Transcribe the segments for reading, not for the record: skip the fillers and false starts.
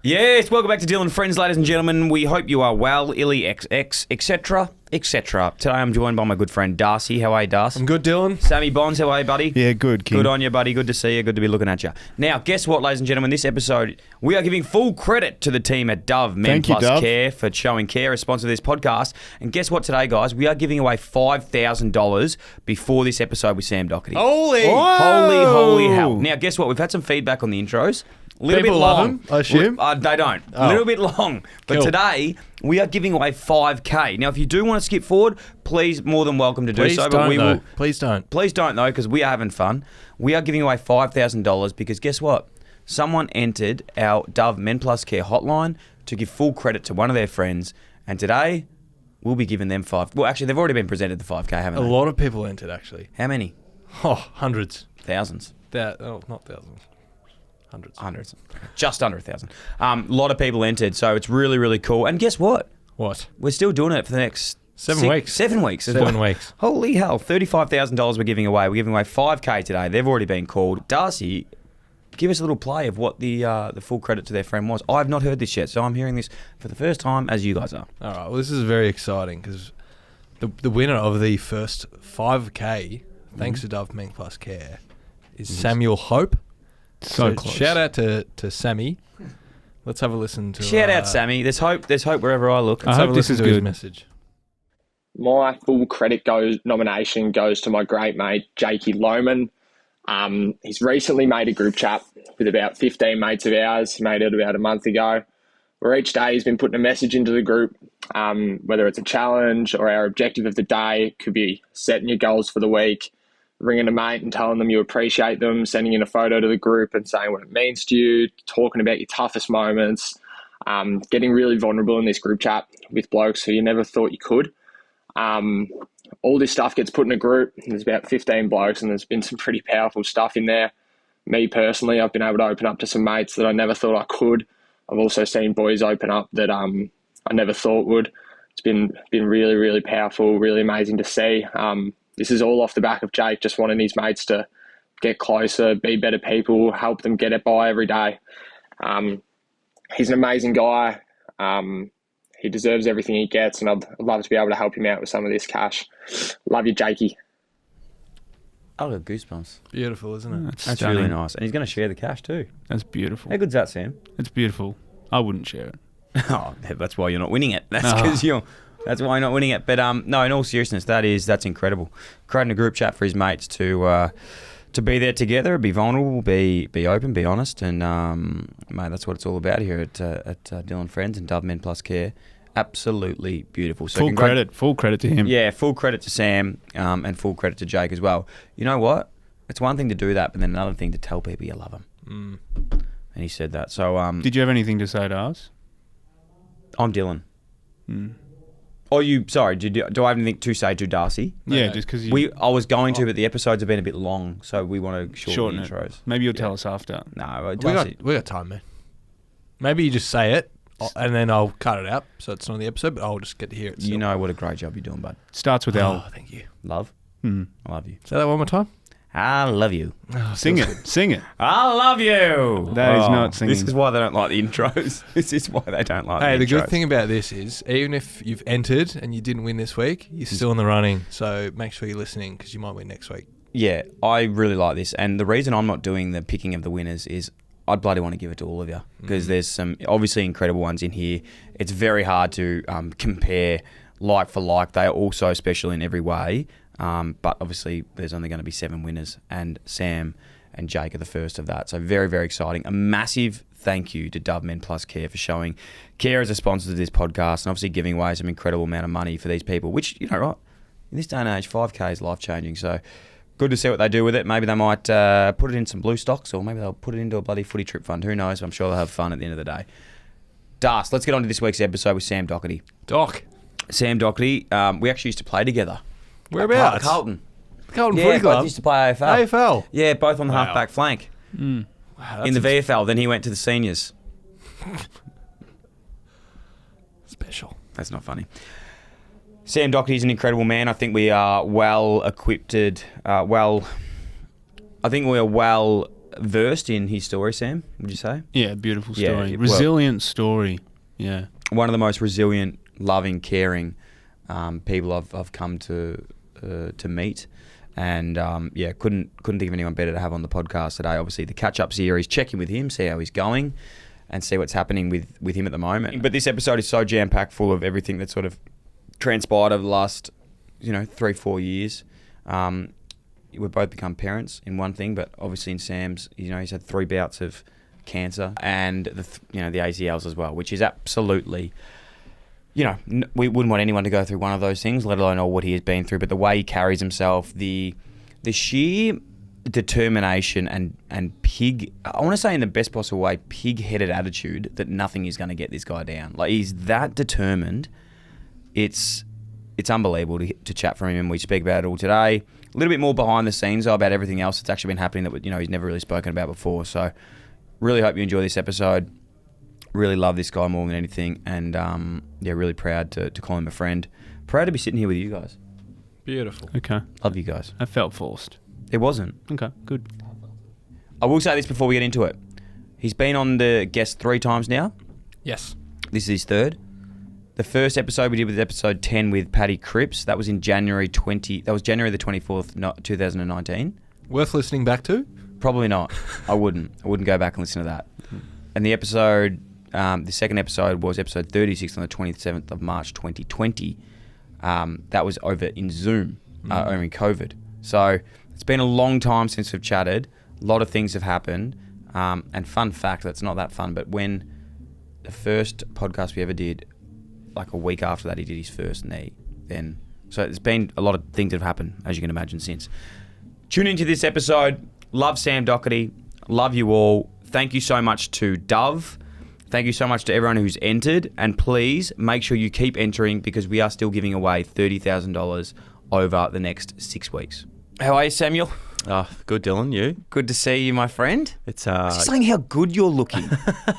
Yes, welcome back to Dyl Friends, ladies and gentlemen. We hope you are well, illy XX, etc., etc. Today I'm joined by my good friend Darcy. How are you, Darcy? I'm good, Dylan. Sammy Bonds, how are you, buddy? Yeah, good, King. Good on you, buddy. Good to see you. Good to be looking at you. Now, guess what, ladies and gentlemen? This episode, we are giving full credit to the team at Dove Men+Care for showing care as sponsor of this podcast. And guess what today, guys? We are giving away $5,000 before this episode with Sam Docherty. Holy hell. Now, guess what? We've had some feedback on the intros. A little People bit love long. them, I assume? They don't. A little bit long. But Cool. today, we are giving away $5,000. Now, if you do want to skip forward, please, more than welcome to do so. But we will. Please don't. Please don't, though, because we are having fun. We are giving away $5,000 because guess what? Someone entered our Dove Men+Care hotline to give full credit to one of their friends. And today, we'll be giving them $5,000. Well, actually, they've already been presented the $5,000, haven't A they? lot of people entered, actually. How many? Oh, hundreds. Thousands. Not thousands. Hundreds. Just under 1,000. A lot of people entered, so it's really, really cool. And guess what? What? We're still doing it for the next 7 weeks. 7 weeks. as 7 well. weeks. Holy hell. $35,000 we're giving away. We're giving away $5,000 today. They've already been called. Darcy, give us a little play of what the full credit to their friend was. I've not heard this yet, so I'm hearing this for the first time, as you guys are. All right. Well, this is very exciting because the winner of the first $5,000, thanks to Dove Men+Care, is Samuel Hope. So close. Shout out to Sammy. Let's have a listen to. Shout out, Sammy. There's hope wherever I look. Let's I have a hope this listen is to his good. message. My full credit nomination goes to my great mate, Jakey Lohman. He's recently made a group chat with about 15 mates of ours. He made it about a month ago, where each day he's been putting a message into the group, whether it's a challenge or our objective of the day. Could be setting your goals for the week, ringing a mate and telling them you appreciate them, sending in a photo to the group and saying what it means to you, talking about your toughest moments, getting really vulnerable in this group chat with blokes who you never thought you could. All this stuff gets put in a group. There's about 15 blokes and there's been some pretty powerful stuff in there. Me personally, I've been able to open up to some mates that I never thought I could. I've also seen boys open up that I never thought would. It's been really, really powerful, really amazing to see. This is all off the back of Jake just wanting his mates to get closer, be better people, help them get it by every day. He's an amazing guy. He deserves everything he gets, and I'd love to be able to help him out with some of this cash. Love you, Jakey. I've got goosebumps. Beautiful, isn't it? That's really nice. And he's going to share the cash too. That's beautiful. How good's that, Sam? It's beautiful. I wouldn't share it. Oh, that's why you're not winning it. That's because that's why you're not winning it. But no, in all seriousness, that's incredible. Creating a group chat for his mates to be there together, be vulnerable, be open, be honest, and mate, that's what it's all about here at Dyl Friends and Dove Men+Care. Absolutely beautiful. So Full credit to him. Yeah, full credit to Sam and full credit to Jake as well. You know what? It's one thing to do that, but then another thing to tell people you love them. And he said that. So Did you have anything to say to us? I'm Dylan. Oh, sorry, do I have anything to say to Darcy? Yeah, just because I was going to, but the episodes have been a bit long, so we want to shorten the intros. Maybe you'll tell us after. No, Darcy. We got time, man. Maybe you just say it, and then I'll cut it out, so it's not in the episode, but I'll just get to hear it. You know what a great job you're doing, bud. Starts with L. Oh, thank you. Love. I love you. Say that one more time. I love you. Sing it. Sing it. I love you. That is not singing. This is why they don't like the intros. This is why they don't like Hey, the the intros. good thing about this is, even if you've entered and you didn't win this week, you're still in the running. So make sure you're listening because you might win next week. Yeah, I really like this. And the reason I'm not doing the picking of the winners is I'd bloody want to give it to all of you because there's some obviously incredible ones in here. It's very hard to compare like for like. They are all so special in every way. But obviously there's only going to be 7 winners and Sam and Jake are the first of that. So very, very exciting. A massive thank you to Dove Men+Care for showing care as a sponsor to this podcast and obviously giving away some incredible amount of money for these people, which, you know, right, in this day and age, $5,000 is life-changing. So good to see what they do with it. Maybe they might put it in some blue stocks or maybe they'll put it into a bloody footy trip fund. Who knows? I'm sure they'll have fun at the end of the day. Darce, let's get on to this week's episode with Sam Docherty. Sam Docherty, we actually used to play together. Whereabouts? Carlton. Carlton Yeah, Footy both Club. used to play AFL. AFL. Yeah, both on the Wow. half-back flank. Wow, In the VFL, then he went to the seniors. special. That's not funny. Sam Docherty's an incredible man. I think we are well equipped. I think we are well versed in his story, Sam, would you say? Yeah, beautiful Yeah, story. well- Resilient story. Yeah. One of the most resilient, loving, caring people I've come to meet. And couldn't think of anyone better to have on the podcast today. Obviously, the catch-up series, check in with him, see how he's going, and see what's happening with him at the moment. But this episode is so jam-packed full of everything that sort of transpired over the last, 3-4 years. We've both become parents in one thing, but obviously in Sam's, he's had 3 bouts of cancer and the ACLs as well, which is absolutely. We wouldn't want anyone to go through one of those things, let alone all what he has been through. But the way he carries himself, the sheer determination and pig, I want to say in the best possible way, pig-headed attitude that nothing is going to get this guy down. Like, he's that determined. It's unbelievable to chat from him, and we speak about it all today. A little bit more behind the scenes about everything else that's actually been happening that he's never really spoken about before. So really hope you enjoy this episode. Really love this guy more than anything, and really proud to call him a friend. Proud to be sitting here with you guys. Beautiful. Okay. Love you guys. I felt forced. It wasn't. Okay, good. I will say this before we get into it. He's been on the guest 3 times now. Yes. This is his 3rd. The first episode we did was episode 10 with Paddy Cripps. That was in January the 24th, 2019. Worth listening back to? Probably not. I wouldn't go back and listen to that. And the episode, the second episode was episode 36 on the 27th of March 2020. That was over in Zoom, over in COVID. So it's been a long time since we've chatted. A lot of things have happened. And fun fact, that's not that fun, but when the first podcast we ever did, like a week after that, he did his first knee. So there's been a lot of things that have happened, as you can imagine, since. Tune into this episode. Love Sam Docherty. Love you all. Thank you so much to Dove. Thank you so much to everyone who's entered. And please make sure you keep entering, because we are still giving away $30,000 over the next 6 weeks. How are you, Samuel? Good, Dylan. You? Good to see you, my friend. It's Just saying how good you're looking.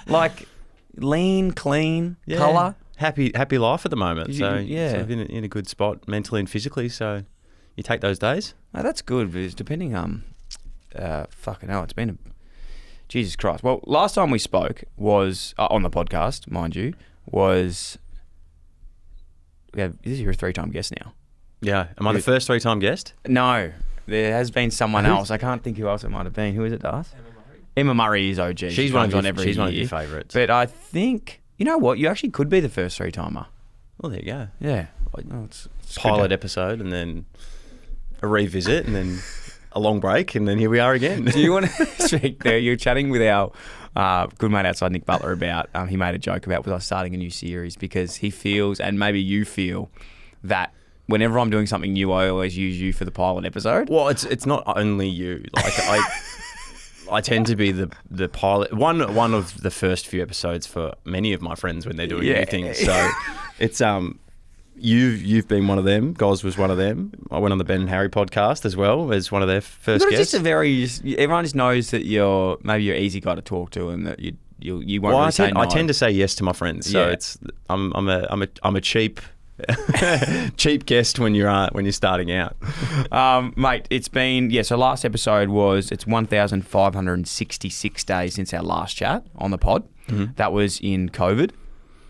Like, lean, clean, colour. Happy life at the moment. So yeah. in a good spot mentally and physically. So you take those days. Oh, that's good, because depending fucking hell, it's been a Jesus Christ. Well, last time we spoke was on the podcast, mind you, was this is your 3-time guest now. Yeah. Am I the first 3-time guest? No, there has been someone else. I can't think who else it might have been. Who is it, Darth? Emma Murray is OG. She's one of every your year. favourites. But I think, you know what? You actually could be the first 3-timer. Well, there you go. Yeah. It's pilot episode, and then a revisit, and then a long break, and then here we are again. Do you want to speak there? You're chatting with our good mate outside, Nick Butler, about he made a joke about with us starting a new series, because he feels, and maybe you feel, that whenever I'm doing something new, I always use you for the pilot episode. Well, it's not only you. Like I tend to be the pilot, one of the first few episodes for many of my friends when they're doing new things. So it's You've been one of them. Goz was one of them. I went on the Ben and Harry podcast as well as one of their first guests. Everyone just knows that you're easy guy to talk to, and that you won't really say no. I tend to say yes to my friends. So I'm a cheap cheap guest when you're starting out. Mate, it's been so last episode it's 1,566 days since our last chat on the pod. Mm-hmm. That was in COVID.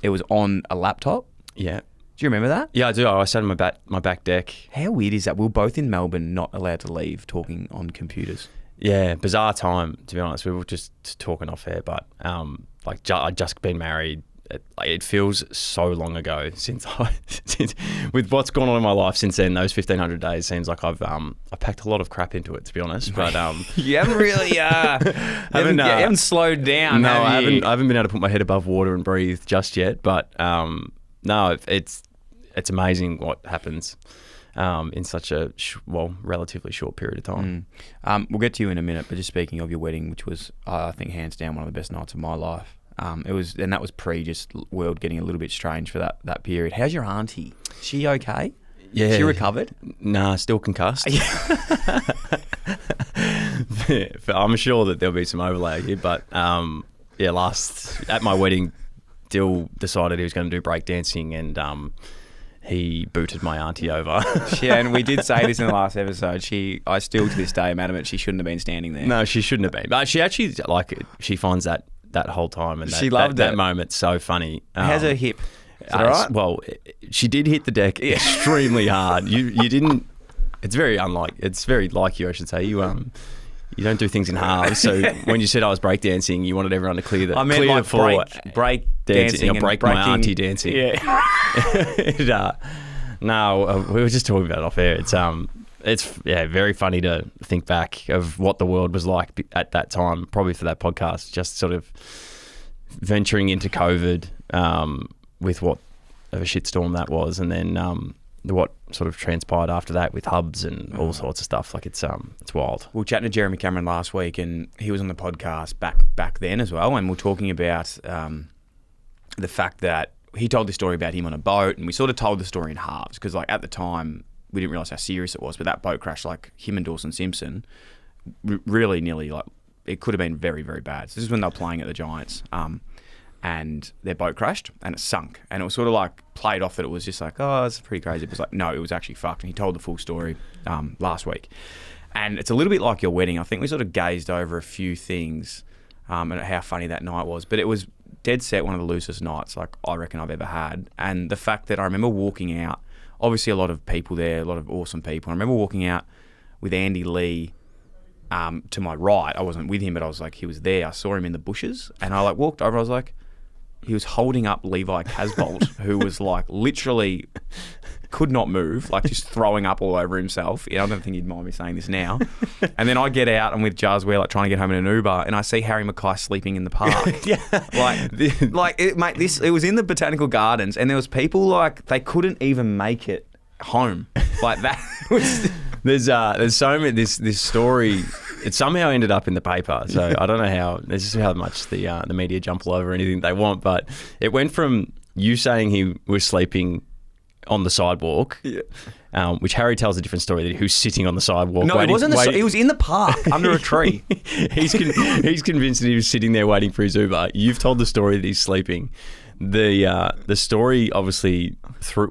It was on a laptop. Yeah. Do you remember that? Yeah, I do. I sat on my back deck. How weird is that? We were both in Melbourne, not allowed to leave, talking on computers. Yeah, bizarre time, to be honest. We were just talking off air, but I'd just been married. It feels so long ago since with what's gone on in my life since then. Those 1,500 days seems like I've packed a lot of crap into it, to be honest. But you haven't really you haven't slowed down. No, I haven't been able to put my head above water and breathe just yet. But no, it's amazing what happens in such a relatively short period of time. We'll get to you in a minute, but just speaking of your wedding, which was I think hands down one of the best nights of my life. That was pre just world getting a little bit strange for that period. How's your auntie? She okay? Yeah. She recovered? Nah, still concussed. I'm sure that there'll be some overlay here, but at my wedding, Dyl decided he was going to do breakdancing, and he booted my auntie over. Yeah, and we did say this in the last episode. I still to this day am adamant she shouldn't have been standing there. No, she shouldn't have been. But she actually she finds that whole time and she loved that it. moment so funny. How's her hip? Is it all right? Well, she did hit the deck extremely hard. You didn't. It's very like you, I should say. You don't do things in halves. So when you said I was breakdancing, you wanted everyone to clear the clear the floor. break dancing and break my breaking, auntie dancing. Yeah. No, we were just talking about it off air. It's very funny to think back of what the world was like at that time, probably for that podcast, just sort of venturing into COVID with what of a shitstorm that was, and then what sort of transpired after that with hubs and all sorts of stuff. Like it's wild. We were chatting to Jeremy Cameron last week, and he was on the podcast back then as well, and we're talking about the fact that he told this story about him on a boat, and we sort of told the story in halves because, like, at the time we didn't realise how serious it was, but that boat crash, like him and Dawson Simpson, really nearly, like, it could have been very, very bad. So this is when they were playing at the Giants, and their boat crashed and it sunk, and it was sort of like played off that it was just like, oh, it's pretty crazy. It was like, no, it was actually fucked, and he told the full story last week. And it's a little bit like your wedding. I think we sort of gazed over a few things and how funny that night was, but it was dead set one of the loosest nights like I reckon I've ever had. And the fact that I remember walking out, obviously a lot of people there, a lot of awesome people. I remember walking out with Andy Lee to my right. I wasn't with him, but I was like, he was there. I saw him in the bushes, and I like walked over. I was like, he was holding up Levi Casbolt, who was like literally could not move, like just throwing up all over himself. I don't think he'd mind me saying this now. And then I get out, and with Jazz, we're like trying to get home in an Uber, and I see Harry Mackay sleeping in the park. Yeah, it was in the Botanical Gardens, and there was people like they couldn't even make it home. Like that was. There's so many. This story, it somehow ended up in the paper. So I don't know how. There's just how much the media jump all over anything they want. But it went from you saying he was sleeping on the sidewalk, which Harry tells a different story that he was sitting on the sidewalk. No, it wasn't. He was in the park under a tree. He's convinced that he was sitting there waiting for his Uber. You've told the story that he's sleeping. The story obviously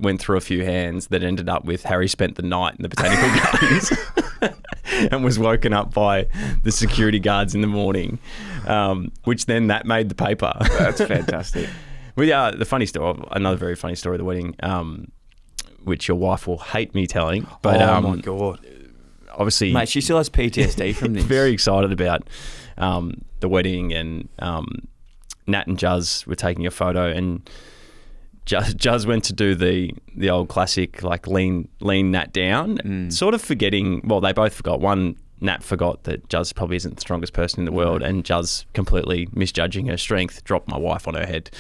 went through a few hands that ended up with Harry spent the night in the Botanical Gardens and was woken up by the security guards in the morning, which then that made the paper. That's fantastic. Well, the funny story, another very funny story of the wedding, which your wife will hate me telling. But, oh my God. Obviously, mate, she still has PTSD from this. Very excited about the wedding, and Nat and Juz were taking a photo, and Juz went to do the old classic, like lean Nat down, sort of forgetting. Well, they both forgot. Nat forgot that Juz probably isn't the strongest person in the world, and Juz, completely misjudging her strength, dropped my wife on her head.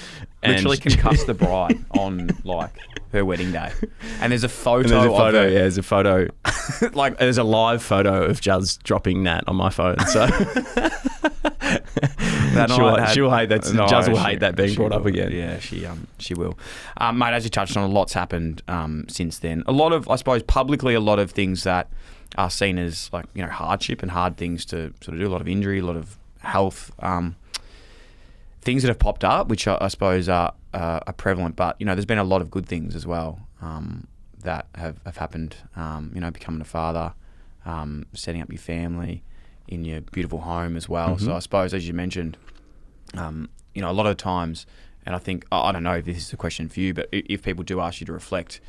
Literally concussed the bride on like her wedding day. And there's a photo. There's a photo. Like there's a live photo of Juz dropping Nat on my phone. So she'll hate that. No, Juz will hate that being brought up again. Yeah, she will. Mate, as you touched on, a lot's happened since then. A lot of, I suppose, publicly, a lot of things that are seen as like, hardship and hard things to sort of do. A lot of injury, a lot of health things that have popped up, which I suppose are prevalent. But there's been a lot of good things as well that have happened. Becoming a father, setting up your family in your beautiful home as well. Mm-hmm. So I suppose, as you mentioned, a lot of times, and I think, I don't know if this is a question for you, but if people do ask you to reflect,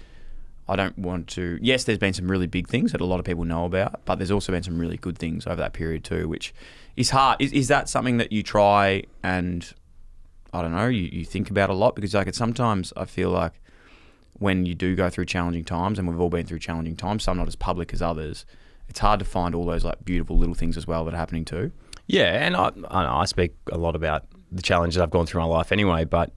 I don't want to. Yes, there's been some really big things that a lot of people know about, but there's also been some really good things over that period too, which is hard. Is that something that you try and, I don't know, you think about a lot? Because like sometimes I feel like when you do go through challenging times, and we've all been through challenging times, some not as public as others, it's hard to find all those like beautiful little things as well that are happening too. Yeah, and I speak a lot about the challenges I've gone through in my life anyway, but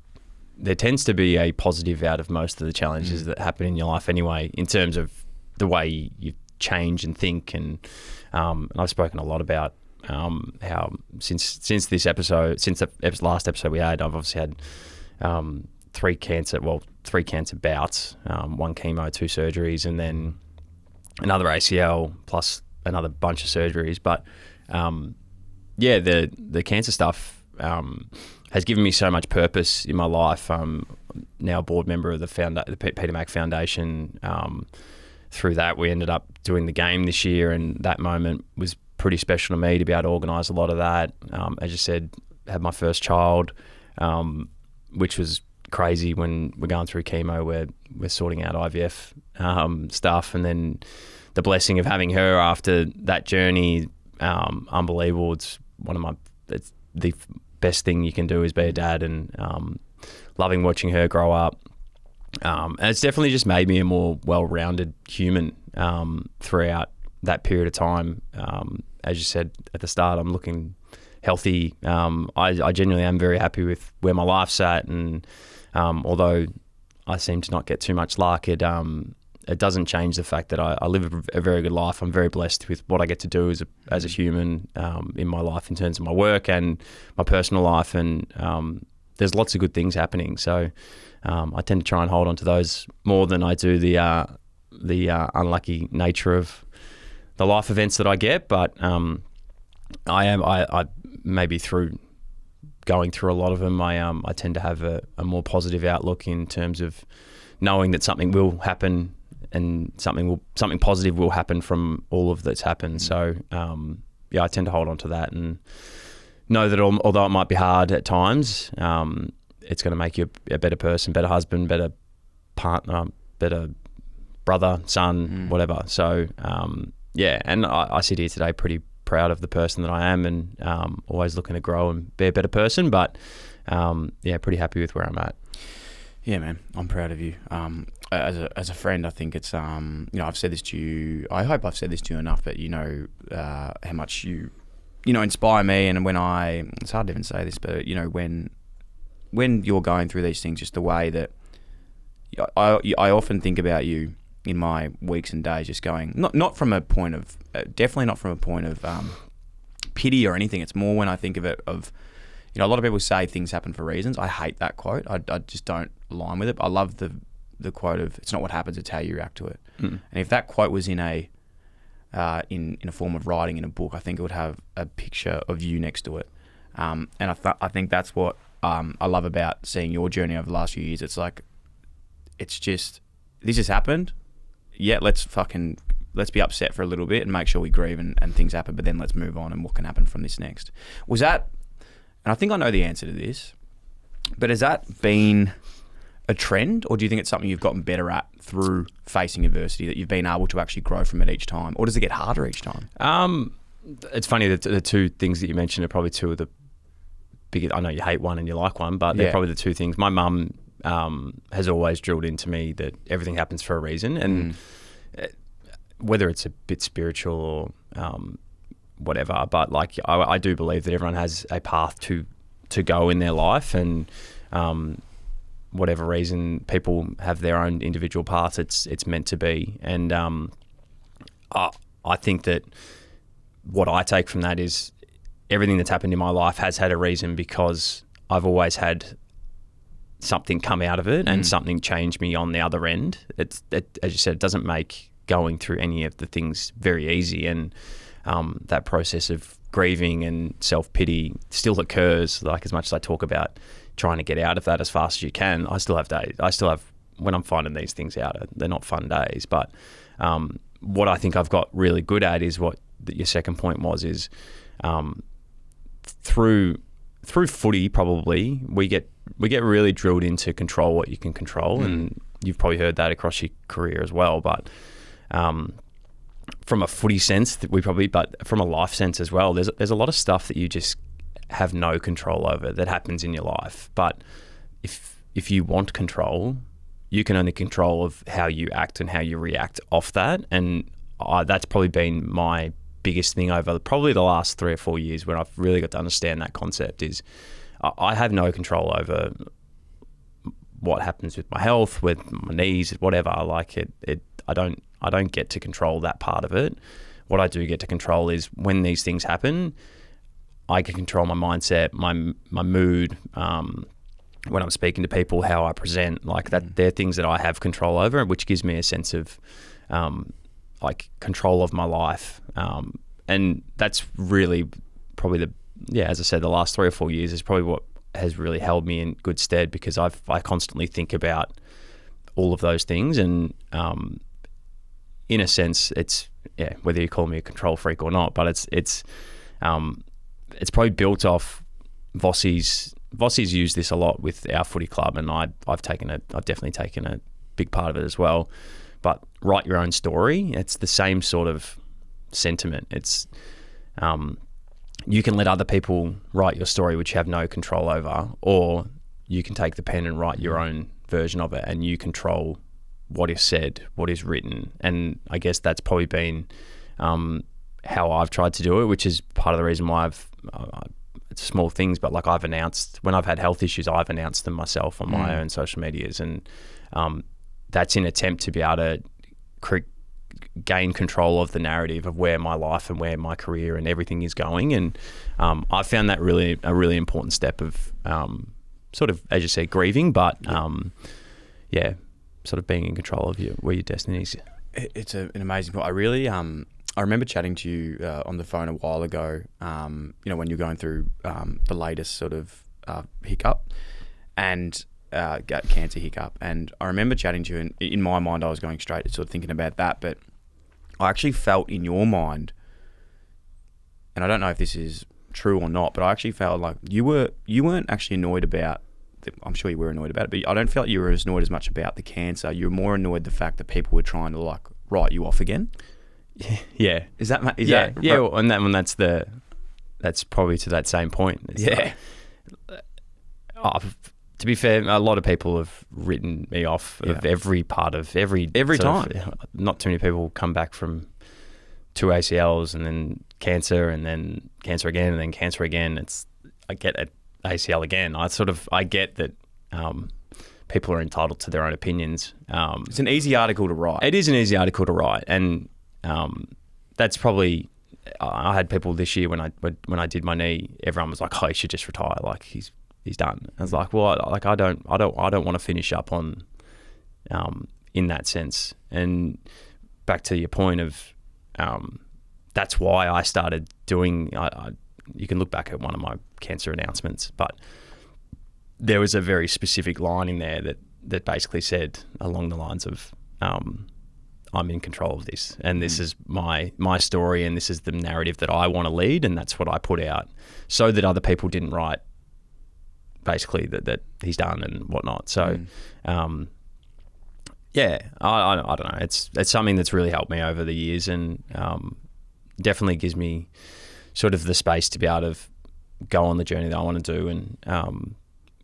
there tends to be a positive out of most of the challenges that happen in your life anyway, in terms of the way you change and think. And I've spoken a lot about how since the last episode we had, I've obviously had three cancer bouts, one chemo, 2 surgeries, and then another ACL plus another bunch of surgeries. But the cancer stuff has given me so much purpose in my life. now a board member of the Peter Mac Foundation. Through that, we ended up doing the game this year, and that moment was pretty special to me to be able to organise a lot of that. As you said, had my first child, which was crazy when we're going through chemo, we're sorting out IVF stuff, and then the blessing of having her after that journey, unbelievable. It's the best thing you can do is be a dad, and loving watching her grow up. And it's definitely just made me a more well-rounded human throughout that period of time. As you said at the start, I'm looking healthy. I genuinely am very happy with where my life's at, and although I seem to not get too much luck, it doesn't change the fact that I live a very good life. I'm very blessed with what I get to do as a human in my life in terms of my work and my personal life, and there's lots of good things happening. So I tend to try and hold on to those more than I do the unlucky nature of the life events that I get. But I maybe through going through a lot of them, I tend to have a more positive outlook in terms of knowing that something will happen and something positive will happen from all of that's happened. So I tend to hold on to that and know that although it might be hard at times, it's going to make you a better person, better husband, better partner, better brother, son, whatever. So and I sit here today pretty proud of the person that I am, and always looking to grow and be a better person, but pretty happy with where I'm at. Yeah, man, I'm proud of you. As a friend, I think it's I've said this to you. I hope I've said this to you enough, but how much you inspire me. And when it's hard to even say this, but when you're going through these things, just the way that I often think about you in my weeks and days, just going not from a point of definitely not from a point of pity or anything. It's more when I think of it of. A lot of people say things happen for reasons. I hate that quote. I just don't align with it. I love the quote of it's not what happens, it's how you react to it. And if that quote was in a form of writing in a book, I think it would have a picture of you next to it. And I think that's what I love about seeing your journey over the last few years. It's like, it's just, this has happened. Yeah, let's be upset for a little bit and make sure we grieve and things happen, but then let's move on and what can happen from this next. Was that... And I think I know the answer to this, but has that been a trend, or do you think it's something you've gotten better at through facing adversity, that you've been able to actually grow from it each time, or does it get harder each time? It's funny that the two things that you mentioned are probably two of the biggest. I know you hate one and you like one, but they're probably the two things. My mum has always drilled into me that everything happens for a reason, and whether it's a bit spiritual or whatever, but like I do believe that everyone has a path to go in their life, and whatever reason people have their own individual path, it's meant to be. And I think that what I take from that is everything that's happened in my life has had a reason, because I've always had something come out of it and something change me on the other end. As you said, it doesn't make going through any of the things very easy, and that process of grieving and self-pity still occurs. Like, as much as I talk about trying to get out of that as fast as you can, I still have days. When I'm finding these things out, they're not fun days. But what I think I've got really good at is what your second point was, is through footy, probably we get really drilled into control what you can control, and you've probably heard that across your career as well. But from a footy sense, but from a life sense as well, there's a lot of stuff that you just have no control over that happens in your life. But if you want control, you can only control of how you act and how you react off that. And that's probably been my biggest thing over probably the last 3 or 4 years, when I've really got to understand that concept, is I have no control over what happens with my health, with my knees, whatever. Like I don't get to control that part of it. What I do get to control is when these things happen, I can control my mindset, my mood, when I'm speaking to people, how I present. Like that, they're things that I have control over, which gives me a sense of like control of my life. And that's really probably as I said, the last 3 or 4 years is probably what has really held me in good stead, because I constantly think about all of those things, and in a sense, it's whether you call me a control freak or not, but it's probably built off Vossi's. Vossi's used this a lot with our footy club, and I've definitely taken a big part of it as well. But write your own story. It's the same sort of sentiment. It's you can let other people write your story, which you have no control over, or you can take the pen and write your own version of it, and you control what is said, what is written. And I guess that's probably been how I've tried to do it, which is part of the reason why it's small things, but like I've announced, when I've had health issues, I've announced them myself on my own social medias, and that's in attempt to be able to gain control of the narrative of where my life and where my career and everything is going. And I found that a really important step of sort of, as you said, grieving, but sort of being in control of where your destiny is. It's an amazing point. I really I remember chatting to you on the phone a while ago, when you're going through the latest sort of hiccup and cancer hiccup. And I remember chatting to you, and in my mind, I was going straight to sort of thinking about that. But I actually felt in your mind, and I don't know if this is true or not, but I actually felt like you weren't actually annoyed about. I'm sure you were annoyed about it, but I don't feel like you were as annoyed as much about the cancer. You were more annoyed the fact that people were trying to like write you off again. Yeah. Is that well, and that one, that's probably to that same point. It's to be fair, a lot of people have written me off of every part of every time. Not too many people come back from 2 ACLs and then cancer again and then cancer again. I get an ACL again. I get that people are entitled to their own opinions. It's an easy article to write. It is an easy article to write, and that's probably. I had people this year when I did my knee. Everyone was like, "Oh, he should just retire. Like he's done." I was like, "Well, like I don't want to finish up on, in that sense." And back to your point of, that's why I started doing. You can look back at one of my cancer announcements, but there was a very specific line in there that basically said along the lines of, I'm in control of this, and this is my story, and this is the narrative that I want to lead, and that's what I put out, so that other people didn't write basically that he's done and whatnot. So, I don't know. It's something that's really helped me over the years, and definitely gives me sort of the space to be able to go on the journey that I want to do. And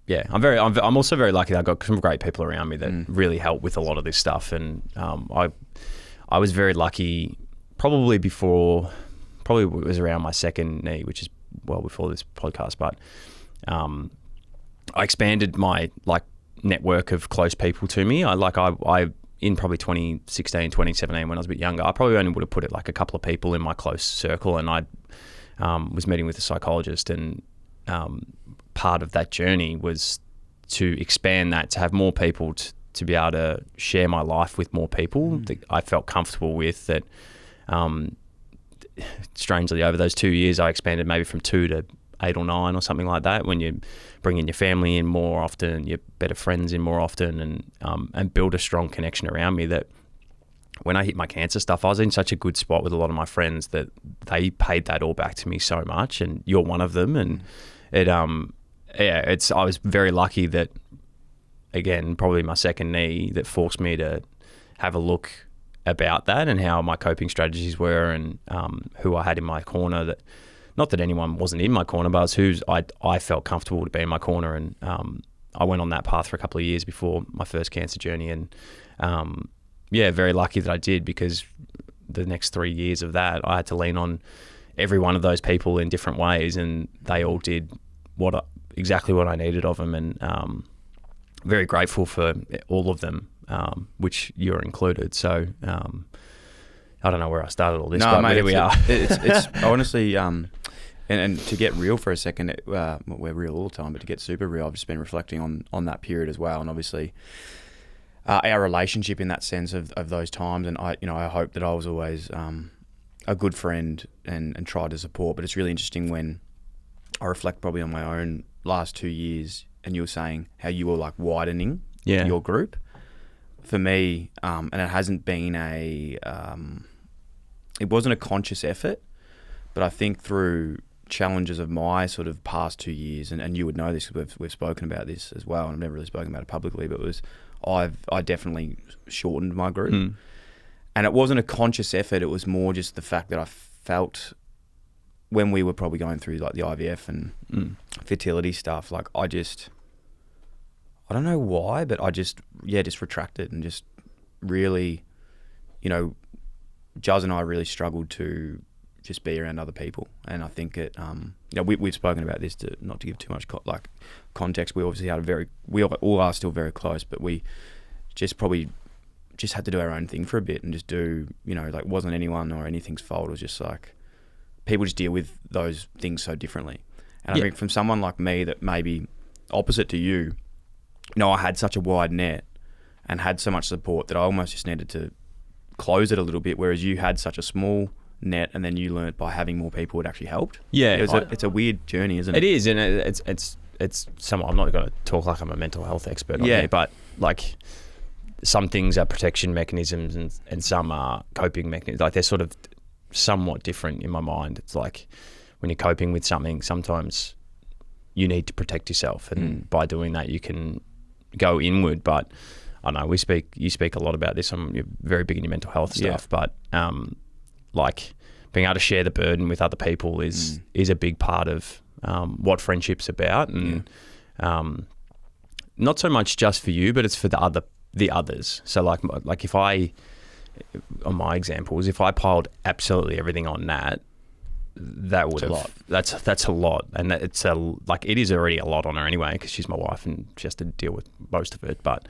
I'm also very lucky that I've got some great people around me that really help with a lot of this stuff. And I was very lucky. Probably it was around my second knee, which is well before this podcast. But I expanded my network of close people to me. I in probably 2016, 2017, when I was a bit younger, I probably only would have put it like a couple of people in my close circle, and I was meeting with a psychologist, and part of that journey was to expand that, to have more people to be able to share my life with more people that I felt comfortable with. That strangely, over those 2 years, I expanded maybe from 2 to 8 or 9 or something like that, when you bring in your family in more often, your better friends in more often, and build a strong connection around me. That when I hit my cancer stuff, I was in such a good spot with a lot of my friends that they paid that all back to me so much, and you're one of them. And I was very lucky that, again, probably my second knee, that forced me to have a look about that and how my coping strategies were, and who I had in my corner. That, not that anyone wasn't in my corner, but who I felt comfortable to be in my corner. And I went on that path for a couple of years before my first cancer journey. And very lucky that I did, because the next 3 years of that, I had to lean on every one of those people in different ways, and they all did exactly what I needed of them. And very grateful for all of them, which you're included. So I don't know where I started all this, but mate, here we are. It's honestly, and to get real for a second, we're real all the time, but to get super real, I've just been reflecting on that period as well, and obviously our relationship in that sense of those times. And I hope that I was always a good friend and tried to support. But it's really interesting when I reflect probably on my own last 2 years, and you were saying how you were like widening Yeah. your group. For me, and it hasn't been it wasn't a conscious effort, but I think through challenges of my sort of past 2 years, and you would know this, we've spoken about this as well, and I've never really spoken about it publicly, but I definitely shortened my group. And it wasn't a conscious effort, it was more just the fact that I felt when we were probably going through like the IVF and fertility stuff, like I don't know why, but I just retracted and just really, Juz and I really struggled to just be around other people. And I think we've spoken about this, not to give too much context. We obviously we all are still very close, but we just probably just had to do our own thing for a bit and just do, like, wasn't anyone or anything's fault. It was just like people just deal with those things so differently. And I think from someone like me that maybe opposite to you, I had such a wide net and had so much support that I almost just needed to close it a little bit, whereas you had such a small net and then you learnt by having more people it actually helped. Yeah, it's a weird journey, isn't it? It is, and it's somewhat. I'm not going to talk like I'm a mental health expert on here, but like some things are protection mechanisms and some are coping mechanisms. Like they're sort of somewhat different in my mind. It's like when you're coping with something, sometimes you need to protect yourself, and by doing that you can go inward. But I know you speak a lot about this. You're very big in your mental health stuff, but like being able to share the burden with other people is a big part of what friendship's about, and not so much just for you, but it's for the others. So like if I, on my examples, if I piled absolutely everything on Nat, that would that's a lot, and it is already a lot on her anyway because she's my wife and she has to deal with most of it. But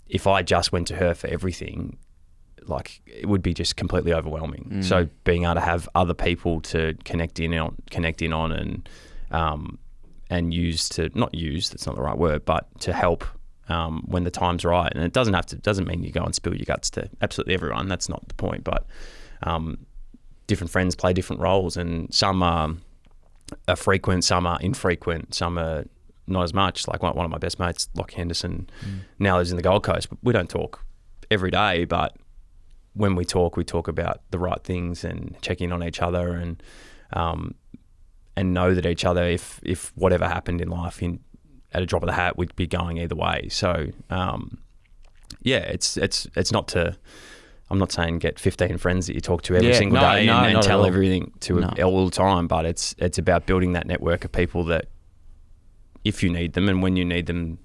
if I just went to her for everything, like it would be just completely overwhelming. So being able to have other people to connect in on and use to not use, that's not the right word, but to help when the time's right. And it doesn't mean you go and spill your guts to absolutely everyone. That's not the point. But different friends play different roles, and some are frequent, some are infrequent, some are not as much. Like one of my best mates, Lockie Henderson, now lives in the Gold Coast. But we don't talk every day, but when we talk about the right things and check in on each other and know that each other, if whatever happened in life, at a drop of the hat, we'd be going either way. So it's not to. I'm not saying get 15 friends that you talk to every single day and tell everything to all the time, but it's about building that network of people that if you need them and when you need them,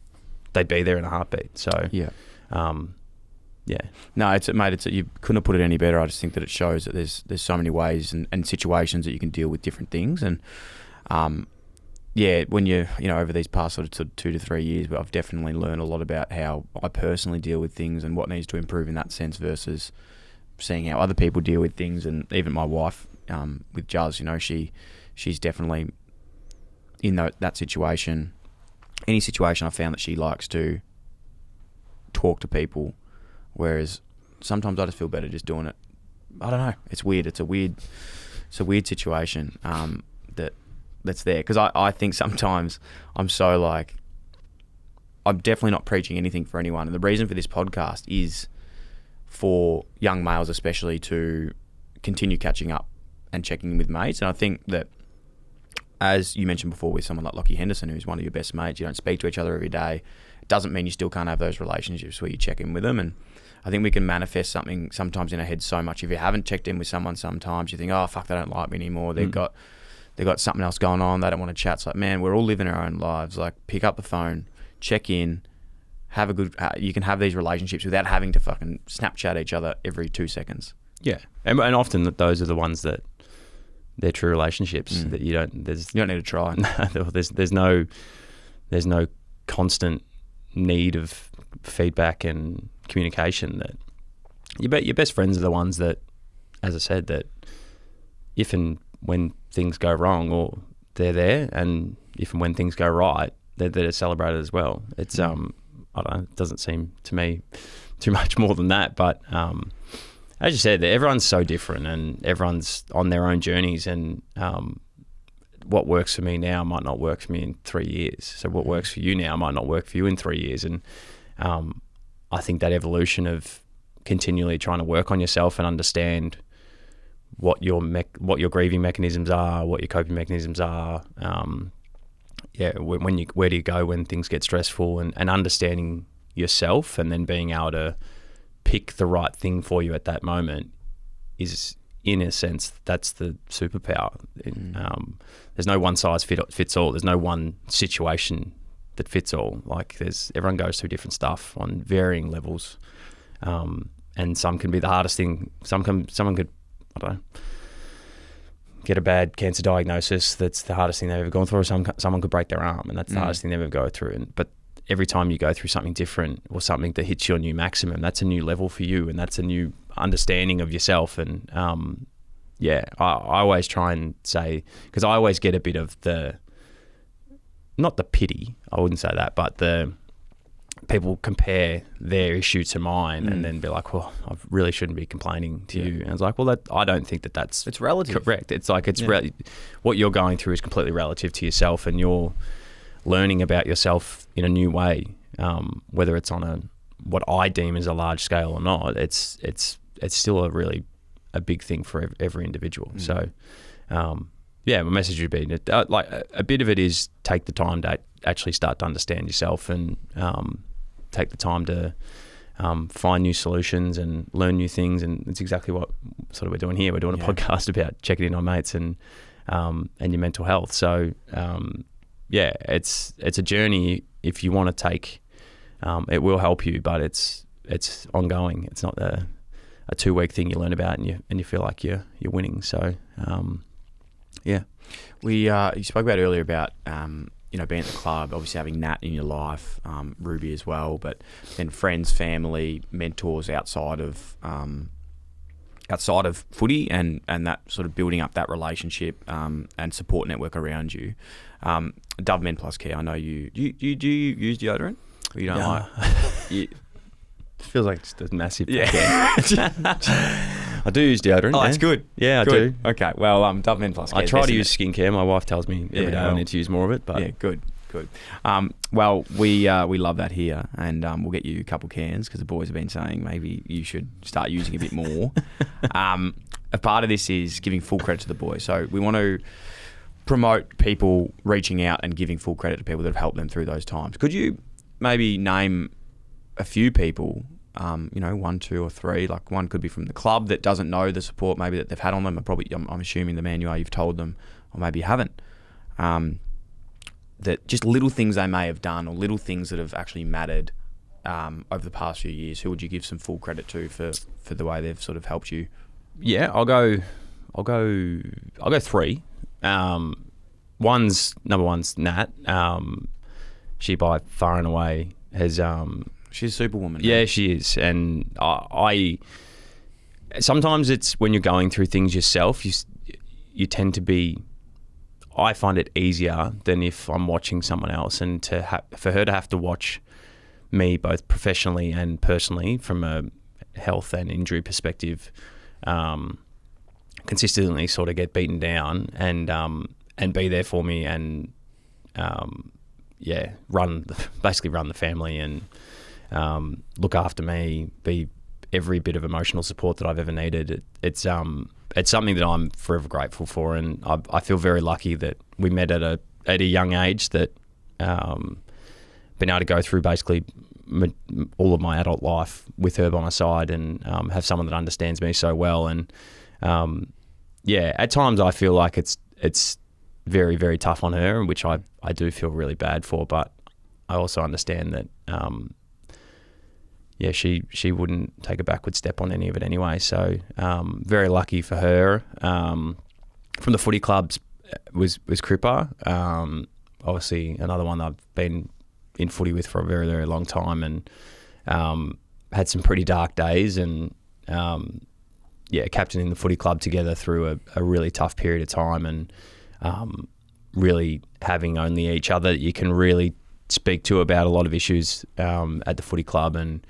they'd be there in a heartbeat. So no, you couldn't have put it any better. I just think that it shows that there's so many ways and situations that you can deal with different things. And when you over these past sort of 2 to 3 years, I've definitely learned a lot about how I personally deal with things and what needs to improve in that sense versus seeing how other people deal with things. And even my wife, with Juz, she's definitely in that situation. Any situation I found that she likes to talk to people, whereas sometimes I just feel better just doing it. I don't know. It's weird. It's a weird situation that's there, because I think sometimes I'm so like, I'm definitely not preaching anything for anyone, and the reason for this podcast is for young males especially to continue catching up and checking in with mates. And I think that, as you mentioned before, with someone like Lockie Henderson, who's one of your best mates, you don't speak to each other every day, it doesn't mean you still can't have those relationships where you check in with them. And I think we can manifest something sometimes in our head so much. If you haven't checked in with someone, sometimes you think, oh fuck, they don't like me anymore, they've got something else going on, they don't want to chat. It's like, man, we're all living our own lives. Like, pick up the phone, check in, have a good. You can have these relationships without having to fucking Snapchat each other every 2 seconds. Yeah, and often those are the ones that they're true relationships that you don't need to try. there's no constant need of feedback and communication. That your best friends are the ones that, as I said, that if and when things go wrong, or they're there, and if and when things go right, they're there to celebrate it as well. It's I don't know, it doesn't seem to me too much more than that, but as you said, everyone's so different and everyone's on their own journeys, and what works for me now might not work for me in 3 years. So what works for you now might not work for you in 3 years. And I think that evolution of continually trying to work on yourself and understand what your grieving mechanisms are, what your coping mechanisms are. Where do you go when things get stressful, and understanding yourself, and then being able to pick the right thing for you at that moment is, in a sense, that's the superpower. There's no one size fits all. There's no one situation that fits all. Like everyone goes through different stuff on varying levels, and some can be the hardest thing. Someone could, I don't know, get a bad cancer diagnosis. That's the hardest thing they've ever gone through. Or someone could break their arm, and that's the hardest thing they ever go through. But every time you go through something different, or something that hits your new maximum, that's a new level for you, and that's a new understanding of yourself. And I always try and say, because I always get a bit of not the pity, I wouldn't say that, but the people compare their issue to mine and then be like, well, I really shouldn't be complaining to you. And I was like, well, I don't think that's it's relative. Correct. It's like what you're going through is completely relative to yourself, and you're learning about yourself in a new way, whether it's on what I deem as a large scale or not. It's still a big thing for every individual. So my message would be like a bit of it is take the time to actually start to understand yourself, and take the time to find new solutions and learn new things. And it's exactly what sort of we're doing here. We're doing a podcast about checking in on mates and your mental health. So it's a journey. If you want to take, it will help you, but it's ongoing. It's not a 2-week thing you learn about and you feel like you're winning. So you spoke about earlier about being at the club, obviously having Nat in your life, Ruby as well, but then friends, family, mentors outside of footy, and that sort of building up that relationship and support network around you. Dove Men+Care, I know you use deodorant? Or you don't like? Feels like just a massive I do use deodorant. Oh, that's good. Yeah, good. I do. Okay, well, Dove Men+Care. I try to use skincare. My wife tells me every day I need to use more of it. But yeah, good. Well, we love that here, and we'll get you a couple cans because the boys have been saying maybe you should start using a bit more. A part of this is giving full credit to the boys. So we want to promote people reaching out and giving full credit to people that have helped them through those times. Could you maybe name a few people, 1, 2 or 3, like one could be from the club that doesn't know the support maybe that they've had on them. I'm assuming the man you are, you've told them, or maybe you haven't. That just little things they may have done, or little things that have actually mattered over the past few years. Who would you give some full credit to for the way they've sort of helped you? Yeah, I'll go 3. Number one's Nat. She by far and away has she's a superwoman. Yeah, she is. And I sometimes it's when you're going through things yourself, you tend to be, I find it easier than if I'm watching someone else, and for her to have to watch me both professionally and personally from a health and injury perspective, consistently sort of get beaten down and be there for me and basically run the family and look after me, be every bit of emotional support that I've ever needed. It's something that I'm forever grateful for, and I feel very lucky that we met at a young age, that been able to go through basically all of my adult life with her by my side, and have someone that understands me so well. And at times I feel like it's very, very tough on her, which I do feel really bad for, but I also understand that she wouldn't take a backward step on any of it anyway. So very lucky for her. From the footy clubs was Cripper. Obviously another one I've been in footy with for a very, very long time, and had some pretty dark days, and captaining the footy club together through a really tough period of time, and really having only each other that you can really speak to about a lot of issues at the footy club, and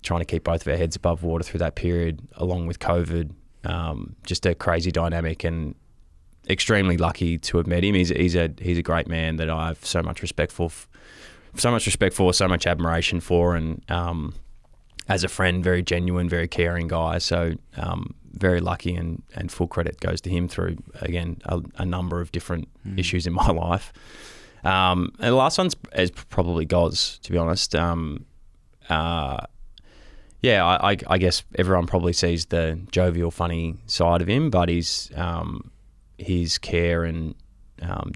trying to keep both of our heads above water through that period, along with COVID. Just a crazy dynamic, and extremely lucky to have met him. He's a great man that I have so much respect for, so much admiration for, and as a friend, very genuine, very caring guy. So very lucky, and full credit goes to him through, again, a number of different issues in my life. And the last one is probably Goz, to be honest. I guess everyone probably sees the jovial, funny side of him, but his care and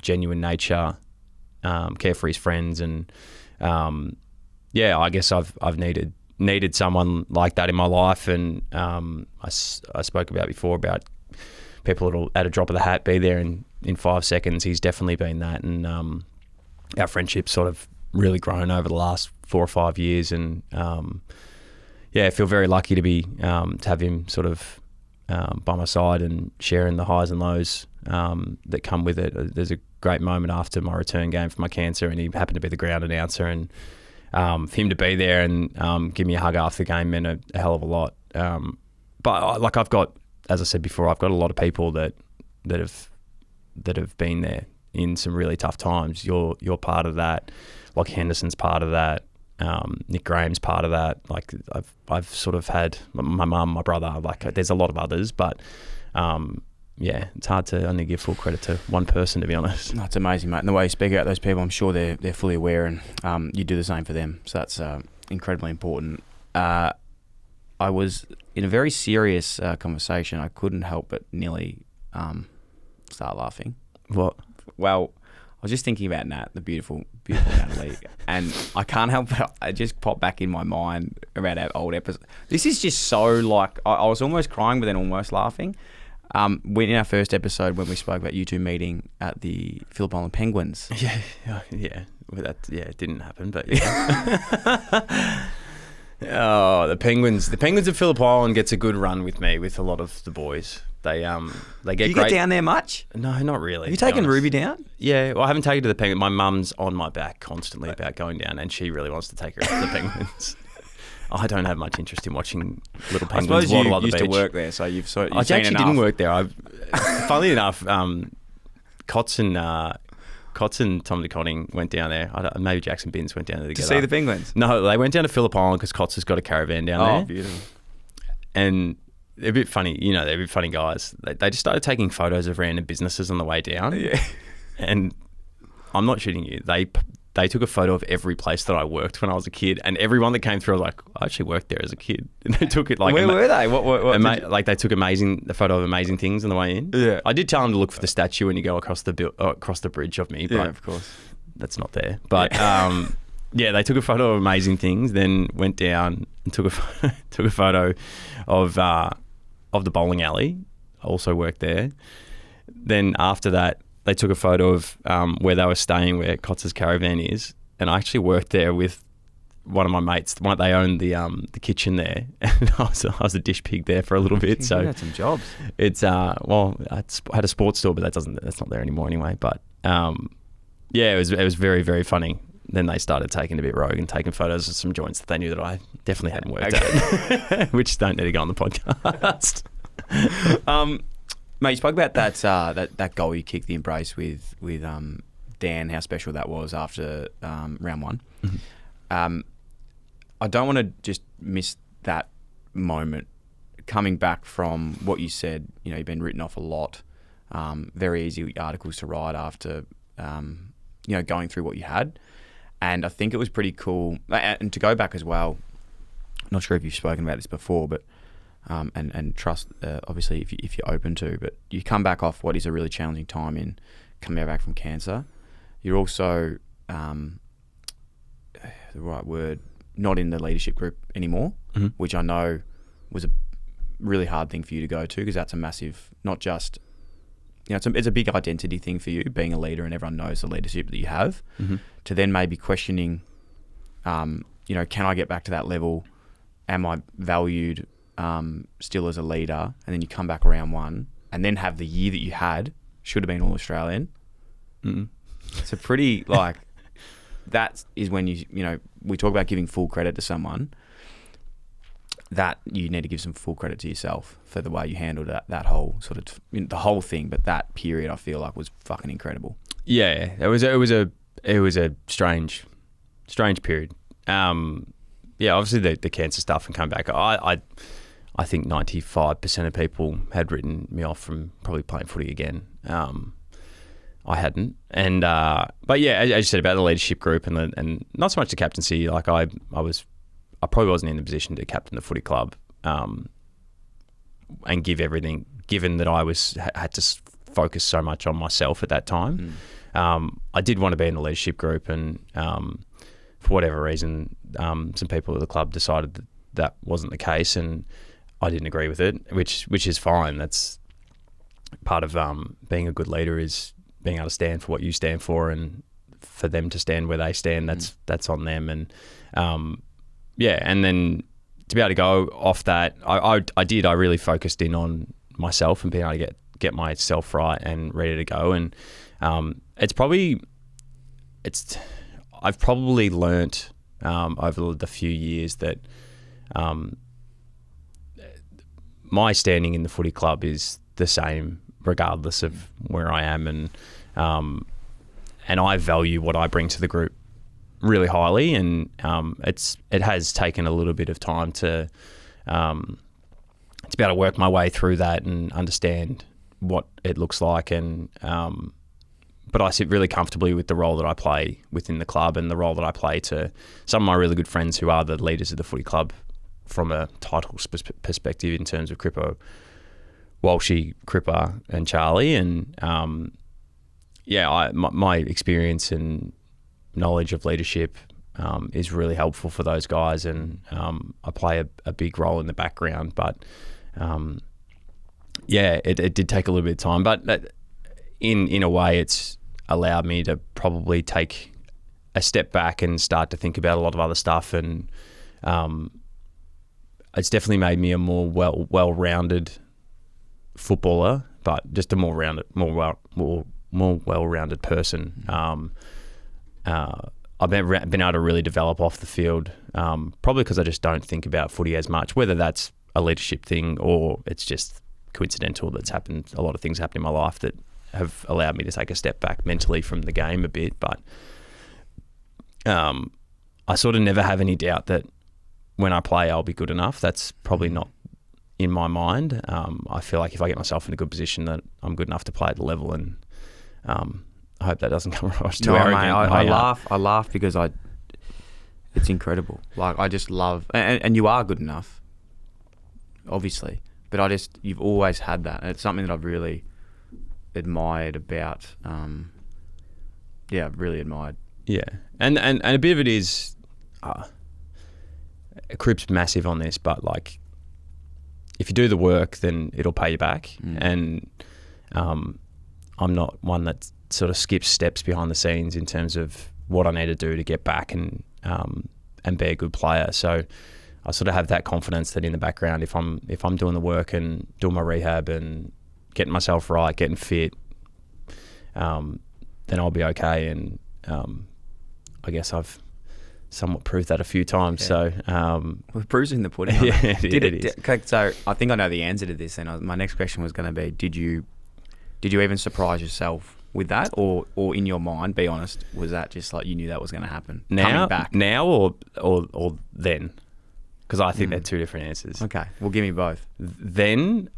genuine nature, care for his friends, and I guess I've needed someone like that in my life. And I spoke about before about people that'll, at a drop of the hat, be there in 5 seconds. He's definitely been that, and our friendship's sort of really grown over the last 4 or 5 years, and I feel very lucky to have him sort of by my side and sharing the highs and lows that come with it. There's a great moment after my return game for my cancer, and he happened to be the ground announcer, and for him to be there and give me a hug after the game meant a hell of a lot. But I've got, as I said before, I've got a lot of people that have been there in some really tough times. You're part of that. Like Henderson's part of that. Nick Graham's part of that. Like I've sort of had my mum, my brother. Like there's a lot of others, but it's hard to only give full credit to one person, to be honest. No, it's amazing, mate. And the way you speak about those people, I'm sure they're fully aware, and you do the same for them. So that's incredibly important. I was in a very serious conversation. I couldn't help but nearly start laughing. What? Well, I was just thinking about Nat, the beautiful Natalie, and I can't help but it just popped back in my mind about our old episode. This is just so like, I was almost crying but then almost laughing. In our first episode when we spoke about you two meeting at the Phillip Island Penguins. Yeah. Well, it didn't happen, but yeah. Oh, the Penguins of Phillip Island gets a good run with me, with a lot of the boys. They get Do you great. get down there much? No, not really. Have you taken Ruby down? Yeah, well, I haven't taken her to the Penguins. My mum's on my back constantly about going down, and she really wants to take her to the Penguins. I don't have much interest in watching little penguins waddle on the beach. I suppose you used to work there, so you've seen I actually enough. didn't work there. Funnily enough, Cots and Tom DeConning went down there. Maybe Jackson Binns went down there together. To see the penguins? No, they went down to Phillip Island because Cots has got a caravan down there. Oh, beautiful. And they're a bit funny, they're a bit funny guys. They just started taking photos of random businesses on the way down. Yeah. And I'm not shitting you. They took a photo of every place that I worked when I was a kid, and everyone that came through, I was like, I actually worked there as a kid. And they took it like... Where were they? What like they took the photo of amazing things on the way in. Yeah. I did tell them to look for the statue when you go across the bridge of me, but yeah, of course. that's not there. But they took a photo of amazing things, then went down and took a photo of the bowling alley. I also worked there. Then after that, they took a photo of where they were staying, where Cots's caravan is, and I actually worked there with one of my mates. They owned the kitchen there, and I was a dish pig there for a little bit. So you had some jobs. It's I had a sports store, but that's not there anymore anyway. But it was very, very funny. Then they started taking a bit rogue and taking photos of some joints that they knew that I definitely hadn't worked at, which don't need to go on the podcast. Mate, you spoke about that goal you kicked, the embrace with Dan, how special that was after round one. Mm-hmm. I don't want to just miss that moment. Coming back from what you said, you've been written off a lot. Very easy articles to write after, going through what you had. And I think it was pretty cool. And to go back as well, not sure if you've spoken about this before, but and trust, obviously, if you're open to, but you come back off what is a really challenging time in coming back from cancer. You're also, the right word, not in the leadership group anymore, mm-hmm. which I know was a really hard thing for you to go to, because that's a massive, not just, it's a big identity thing for you, being a leader, and everyone knows the leadership that you have, mm-hmm. to then maybe questioning, can I get back to that level? Am I valued still as a leader? And then you come back round one and then have the year that you had, should have been All Australian. Mm-hmm. It's a pretty, that is when we talk about giving full credit to someone. that you need to give some full credit to yourself for the way you handled that whole sort of the whole thing. But that period, I feel like, was fucking incredible. Yeah, it was a strange period. Yeah, obviously the cancer stuff and coming back. I think 95% of people had written me off from probably playing footy again. I hadn't, and but yeah, as you said about the leadership group and not so much the captaincy. Like I probably wasn't in the position to captain the footy club, and give everything. Given that I had to focus so much on myself at that time, I did want to be in the leadership group, and for whatever reason, some people at the club decided that wasn't the case, and I didn't agree with it, which is fine. That's part of being a good leader, is being able to stand for what you stand for, and for them to stand where they stand. That's on them, and yeah, and then to be able to go off that, I really focused in on myself and being able to get myself right and ready to go. And I've probably learnt over the few years that my standing in the footy club is the same regardless of where I am, and I value what I bring to the group really highly, and it has taken a little bit of time to be able to work my way through that and understand what it looks like, and but I sit really comfortably with the role that I play within the club and the role that I play to some of my really good friends who are the leaders of the footy club from a title perspective in terms of Cripper, Walshy, Cripper and Charlie, and my experience and knowledge of leadership is really helpful for those guys, and I play a big role in the background, but it did take a little bit of time, but in a way it's allowed me to probably take a step back and start to think about a lot of other stuff, and it's definitely made me a more well-rounded footballer, but just a more well-rounded person. I've been able to really develop off the field, probably because I just don't think about footy as much, whether that's a leadership thing or it's just coincidental that's happened. A lot of things happen in my life that have allowed me to take a step back mentally from the game a bit, but I sort of never have any doubt that when I play I'll be good enough. That's probably not in my mind. I feel like if I get myself in a good position that I'm good enough to play at the level, and I hope that doesn't come across too arrogant. Mate, I laugh because it's incredible. Like, I just love, and you are good enough, obviously, but you've always had that, and it's something that I've really admired about. Really admired. Yeah, and a bit of it is, Crip's massive on this, but like, if you do the work, then it'll pay you back. And I'm not one that sort of skips steps behind the scenes in terms of what I need to do to get back and be a good player. So I sort of have that confidence that in the background, if I'm doing the work and doing my rehab and getting myself right, getting fit, then I'll be okay. And I guess I've somewhat proved that a few times. Yeah. So we're bruising the pudding. Yeah, it is. Okay, so I think I know the answer to this. And my next question was going to be: Did you even surprise yourself with that, or in your mind, be honest, was that just like you knew that was going to happen? Now, coming back or then? Because I think they're two different answers. Okay, well, give me both. Then,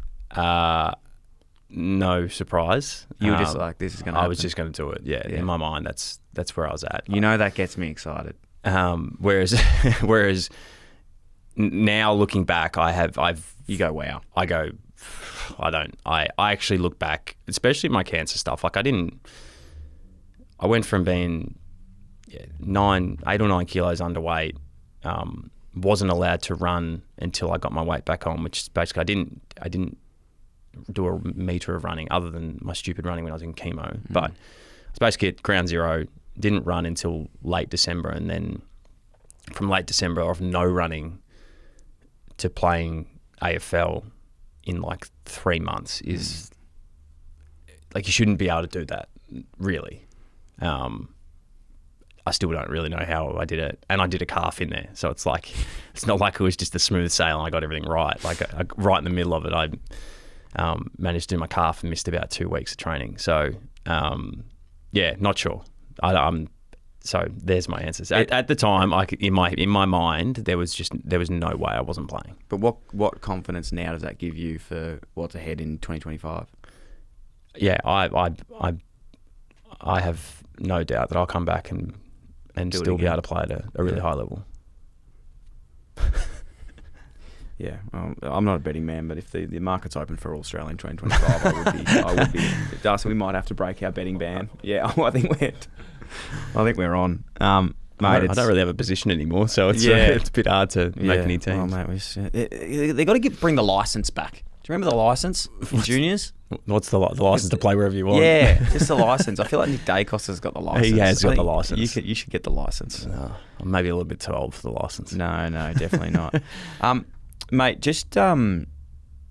no surprise. You were just like, this is going to happen. I was just going to do it. Yeah, in my mind, that's where I was at. You know, that gets me excited. Whereas now looking back, you go, wow. I go, I actually look back, especially my cancer stuff. Like I went from being 8 or 9 kilos underweight, wasn't allowed to run until I got my weight back on, which is basically I didn't do a metre of running other than my stupid running when I was in chemo. But I was basically at ground zero, didn't run until late December, and then from late December of no running to playing AFL in like 3 months is like, you shouldn't be able to do that, really. I still don't really know how I did it. And I did a calf in there. So it's like, it's not like it was just a smooth sail and I got everything right. Like right in the middle of it, I managed to do my calf and missed about 2 weeks of training. So, not sure. So there's my answers. At the time, in my mind, there was no way I wasn't playing. But what confidence now does that give you for what's ahead in 2025? Yeah, I have no doubt that I'll come back and still be able to play at a really high level. Yeah, I'm not a betting man, but if the market's open for Australia in 2025, I would be. Darcy, we might have to break our betting ban. Yeah, I think we're on. Mate, I don't really have a position anymore, so it's a bit hard to make any teams. Oh, mate, they got to bring the license back. Do you remember the license in juniors? What's the license to play wherever you want? Yeah, just the license. I feel like Nick Dacos got the license. He has got the license. You should get the license. No, I'm maybe a little bit too old for the license. No, definitely not. Mate, just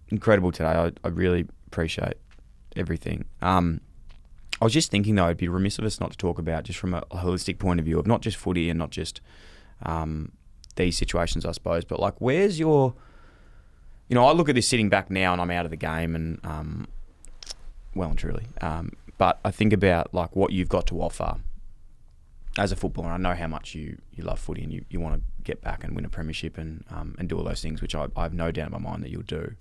incredible today. I really appreciate everything. I was just thinking, though, it'd be remiss of us not to talk about, just from a holistic point of view, of not just footy and not just these situations, I suppose, but like, where's your... You know, I look at this sitting back now and I'm out of the game and, well and truly, but I think about like what you've got to offer as a footballer. I know how much you love footy and you want to get back and win a premiership and do all those things, which I have no doubt in my mind that you'll do.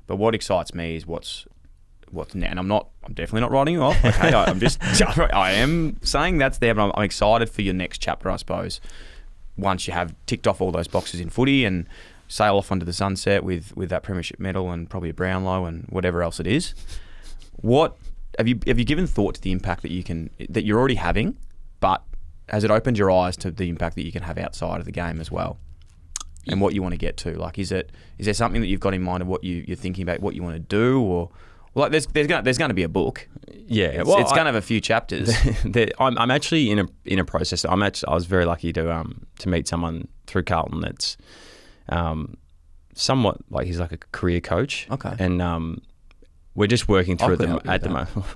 But what excites me is what's now, and I'm definitely not writing you off. Okay, I am saying that's there, but I'm excited for your next chapter, I suppose. Once you have ticked off all those boxes in footy and sail off onto the sunset with that premiership medal and probably a Brownlow and whatever else it is. What have you given thought to the impact that you're already having, but has it opened your eyes to the impact that you can have outside of the game as well, and what you want to get to? Like, is there something that you've got in mind of what you're thinking about, what you want to do, or like there's going to be a book. Yeah, it's going to have a few chapters. I'm actually in a process. I was very lucky to meet someone through Carlton that's somewhat like, he's like a career coach. Okay. And we're just working through at the moment.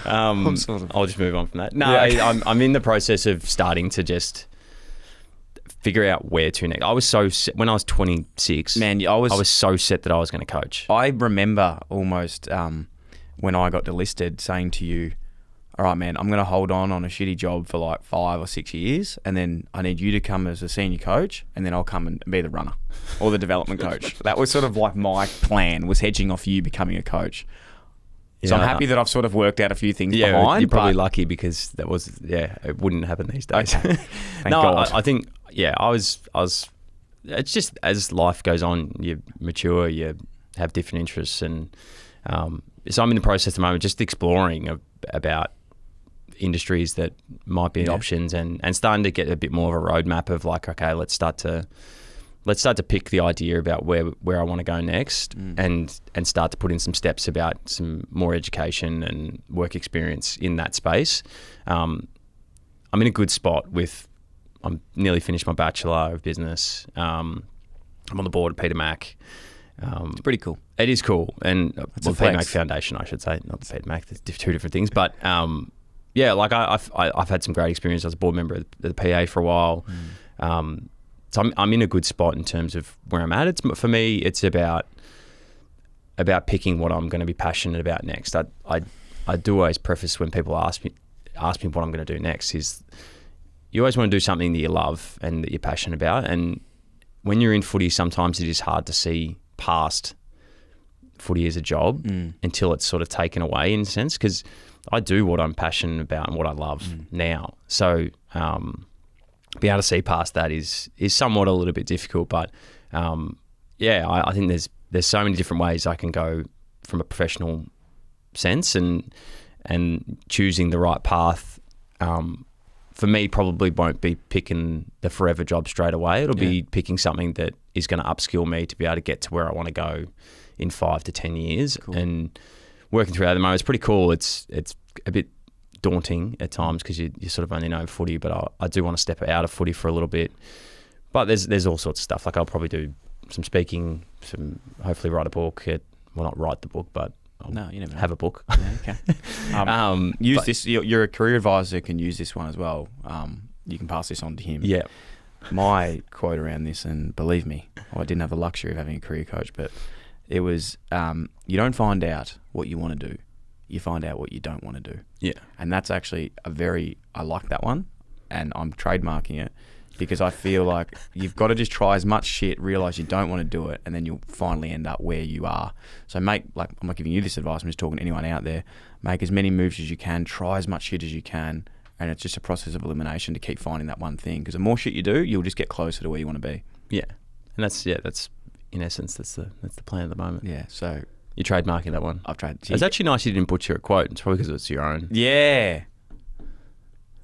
I'll just move on from that. No, yeah. I'm in the process of starting to just figure out where to next. I was when I was 26, man, I was so set that I was going to coach. I remember almost when I got delisted saying to you, all right, man, I'm going to hold on a shitty job for like 5 or 6 years, and then I need you to come as a senior coach, and then I'll come and be the runner or the development coach. That was sort of like my plan, was hedging off you becoming a coach. So I'm happy that I've sort of worked out a few things behind. You're probably lucky, because that was, it wouldn't happen these days. Okay. Thank God. I think, I was, it's just as life goes on, you mature, you have different interests. And so I'm in the process at the moment, just exploring about industries that might be options, and starting to get a bit more of a roadmap of like, okay, let's start to pick the idea about where I want to go next, and start to put in some steps about some more education and work experience in that space. I'm in a good spot I'm nearly finished my Bachelor of Business. I'm on the board of Peter Mac. It's pretty cool. It is cool. And the Peter Mac Foundation, I should say, not the Peter Mac, there's two different things. But like I've had some great experience. I was a board member of the PA for a while. So I'm in a good spot in terms of where I'm at. For me, it's about picking what I'm going to be passionate about next. I do always preface when people ask me what I'm going to do next, is you always want to do something that you love and that you're passionate about. And when you're in footy, sometimes it is hard to see past footy as a job until it's sort of taken away, in a sense, because I do what I'm passionate about and what I love now. So be able to see past that is somewhat a little bit difficult, but I think there's so many different ways I can go from a professional sense, and choosing the right path. For me, probably won't be picking the forever job straight away. It'll be picking something that is going to upskill me to be able to get to where I want to go in 5 to 10 years. Cool. And working through that at the moment, it's pretty cool. It's a bit daunting at times, because you sort of only know footy, but I do want to step out of footy for a little bit. But there's all sorts of stuff. Like, I'll probably do some speaking, hopefully write a book. Well, not write the book, but No, you never know. have a book. Yeah, okay. Use this. Your career advisor can use this one as well. You can pass this on to him. Yeah. My quote around this, and believe me, I didn't have the luxury of having a career coach, but it was, you don't find out what you want to do. You find out what you don't want to do. Yeah. And that's actually I like that one, and I'm trademarking it because I feel like you've got to just try as much shit, realize you don't want to do it, and then you'll finally end up where you are. So I'm not giving you this advice, I'm just talking to anyone out there. Make as many moves as you can, try as much shit as you can, and it's just a process of elimination to keep finding that one thing. Because the more shit you do, you'll just get closer to where you want to be. Yeah. And that's in essence, that's the plan at the moment. Yeah, so... You're trademarking that one. I've tried. It's actually nice you didn't butcher a quote. It's probably because it's your own. Yeah.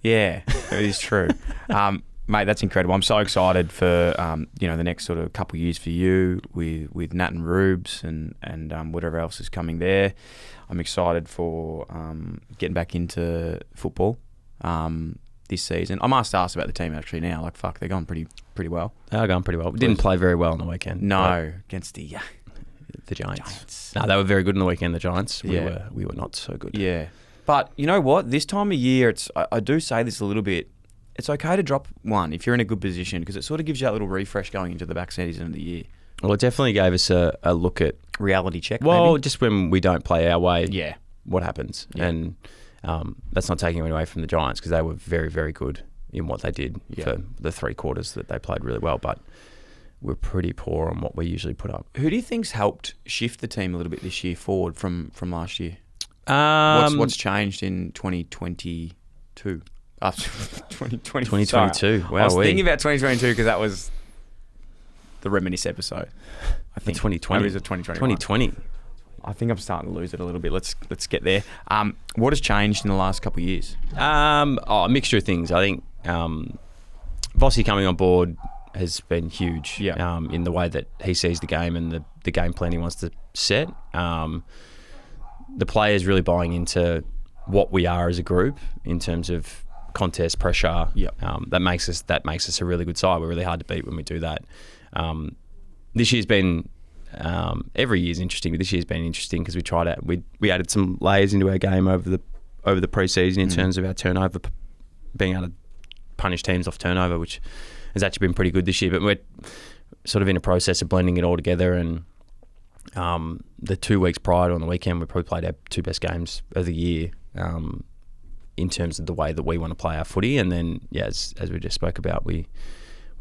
Yeah, it is true. Mate, that's incredible. I'm so excited for the next sort of couple of years for you with Nat and Rubes and whatever else is coming there. I'm excited for getting back into football this season. I must ask about the team actually now. Like, fuck, they're going pretty well. They are going pretty well. We didn't play very well on the weekend. No, against the Giants. No, they were very good on the weekend, the Giants. We were not so good. Yeah. But you know what? This time of year, I do say this a little bit. It's okay to drop one if you're in a good position because it sort of gives you that little refresh going into the back season of the year. Well, it definitely gave us a look at... Reality check, well, maybe? Just when we don't play our way, yeah, what happens? Yeah. And that's not taking away from the Giants because they were very, very good in what they did for the 3 quarters that they played really well, but we're pretty poor on what we usually put up. Who do you think's helped shift the team a little bit this year forward from last year? What's changed in 2022? 2022. Sorry. Wow, I was thinking about 2022 because that was the reminisce episode. I think 2020. Maybe it was 2020. I think I'm starting to lose it a little bit. Let's get there. What has changed in the last couple of years? A mixture of things. I think Bossy coming on board has been huge in the way that he sees the game and the game plan he wants to set. The players really buying into what we are as a group in terms of contest pressure. That makes us a really good side. We're really hard to beat when we do that. This year's been every year's interesting, but this year's been interesting because we added some layers into our game over the pre-season in terms of our turnover, being able to punish teams off turnover, which has actually been pretty good this year. But we're sort of in a process of blending it all together. And the 2 weeks prior to on the weekend, we probably played our 2 best games of the year in terms of the way that we want to play our footy. And then, as we just spoke about, we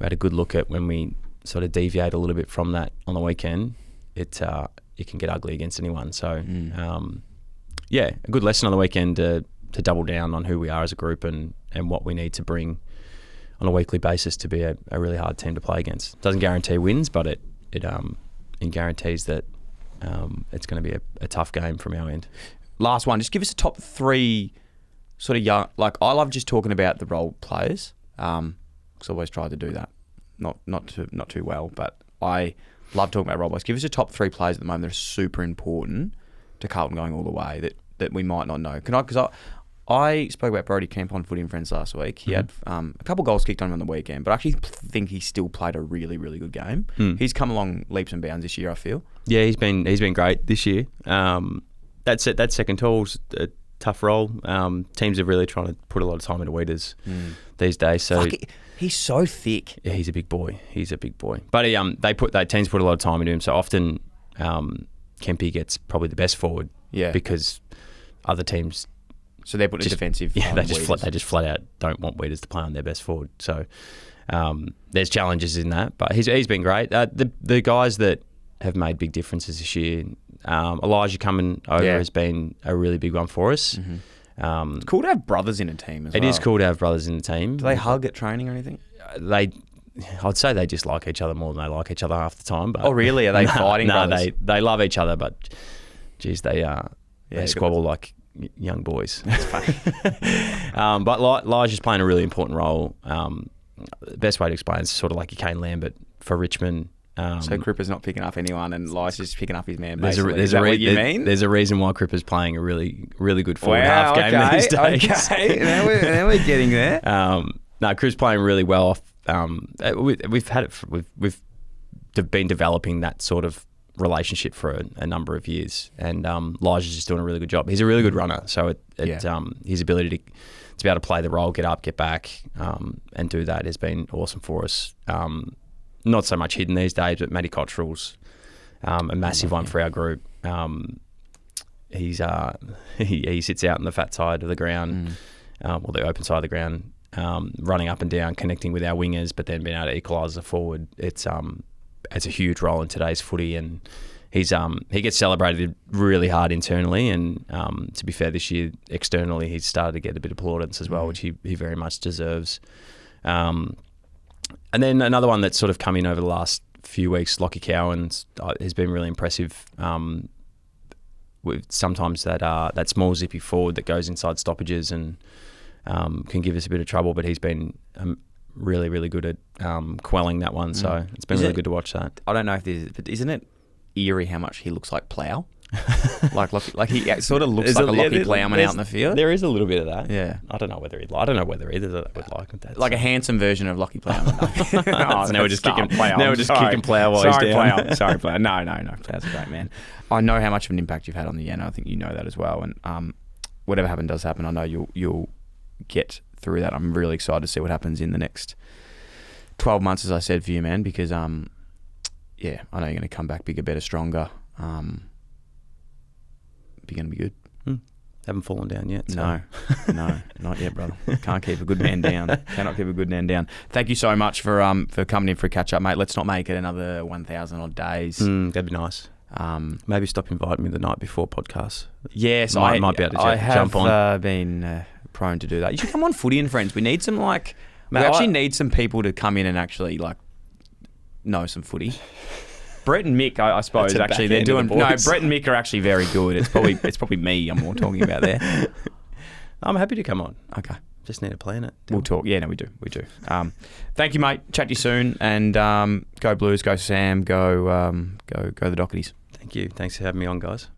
had a good look at when we sort of deviate a little bit from that on the weekend, it can get ugly against anyone. So, a good lesson on the weekend to double down on who we are as a group and what we need to bring on a weekly basis to be a really hard team to play against. Doesn't guarantee wins, but it guarantees that it's going to be a tough game from our end. Last one, just give us a top 3 sort of young. Like, I love just talking about the role players because I always try to do that. Not too well, but I love talking about role players. Give us your top 3 players at the moment that are super important to Carlton going all the way that we might not know. Because I spoke about Brody Kemp on Footy and Friends last week. He had a couple goals kicked on him on the weekend, but I actually think he still played a really, really good game. He's come along leaps and bounds this year, I feel. Yeah, he's been great this year. That's it. That second tool's a tough role. Teams are really trying to put a lot of time into Weeders these days. So he's so thick. Yeah, he's a big boy. But teams put a lot of time into him. So often, Kempy gets probably the best forward. Yeah, because other teams. So they're putting defensive. Yeah, they just flat out don't want Weeders to play on their best forward. So there's challenges in that, but he's been great. The guys that have made big differences this year, Elijah coming over has been a really big one for us. It's cool to have brothers in a team as well. It is cool to have brothers in the team. Do they hug at training or anything? I'd say they just like each other more than they like each other half the time. But oh, really? Are they fighting brothers? They love each other, but geez, they squabble like young boys. That's funny. But Elijah's playing a really important role. The best way to explain is sort of like a Kane Lambert for Richmond. So Cripper's not picking up anyone and Elijah's just picking up his man, There's basically. What you mean? There's a reason why Cripper's playing a really, really good forward half game these days. Okay, now we're getting there. No, Cripper's playing really well. We've been developing that sort of relationship for a number of years, and Elijah's just doing a really good job. He's a really good runner, so his ability to be able to play the role, get up, get back, and do that has been awesome for us. Not so much hidden these days, but Matty Cottrell's a massive one for our group. He sits out on the fat side of the ground, or the open side of the ground, running up and down, connecting with our wingers, but then being able to equalise as a forward. It's a huge role in today's footy, and he gets celebrated really hard internally, and to be fair, this year externally he's started to get a bit of plaudits as well, which he very much deserves. And then another one that's sort of come in over the last few weeks, Lockie Cowan's has been really impressive. With sometimes that small zippy forward that goes inside stoppages and can give us a bit of trouble, but he's been really, really good at quelling that one. So it's been really good to watch that. I don't know if there's, but isn't it eerie how much he looks like Plough? like he sort of looks like a Lockie Ploughman out in the field. There is a little bit of that. Yeah, I don't know whether either would like that. Like a handsome version of Lockie Ploughman. So now we're just kicking Plough. Now we're just kicking Plough while he's down. Sorry, Plough. No. Plough's a great man. I know how much of an impact you've had on the Yen. I think you know that as well. And whatever does happen. I know you'll get through that. I'm really excited to see what happens in the next 12 months, as I said, for you, man. Because I know you're going to come back bigger, better, stronger. You're going to be good. Haven't fallen down yet. So. No, not yet, brother. Can't keep a good man down. Cannot keep a good man down. Thank you so much for coming in for a catch up, mate. Let's not make it another 1,000 odd days. That'd be nice. Maybe stop inviting me the night before podcasts. Yes, I might be able to jump on. I have been prone to do that. You should come on Footy and Friends. We need some we need some people to come in and actually know some footy. Brett and Mick, I suppose, actually they're doing. No, Brett and Mick are actually very good. It's probably me I'm more talking about there. I'm happy to come on. Okay, just need to plan it. We'll talk. Yeah, no, we do. Thank you, mate. Chat to you soon, and go Blues, go Sam, go the Dochertys. Thank you. Thanks for having me on, guys.